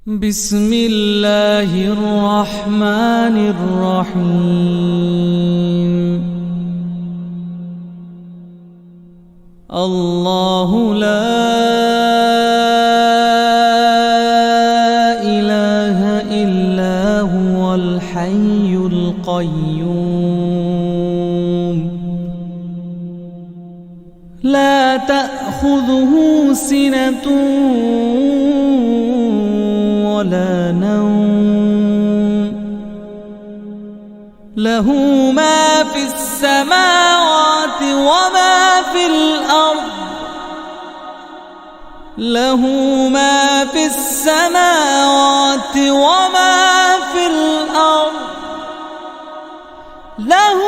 بسم الله الرحمن الرحيم. الله لا إله إلا هو الحي القيوم لا تأخذه سنة ولا نوم له ما في السماوات وما في الأرض له ما في السماوات وما في الأرض له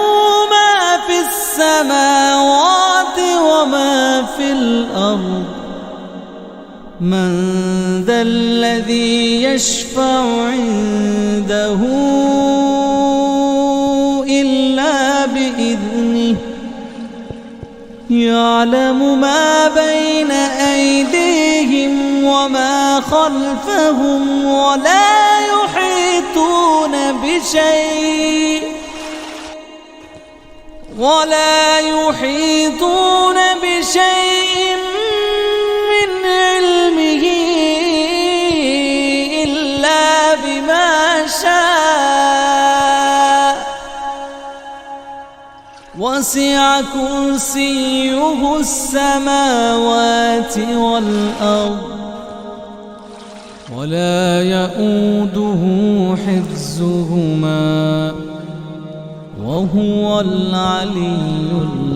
ما في السماوات وما في الأرض من ذا الذي يشفع عنده إلا بإذنه يعلم ما بين أيديهم وما خلفهم ولا يحيطون بشيء من علمه إلا بما شاء وسع كرسيه السماوات والأرض ولا يؤوده حفظهما وهو العلي العظيم.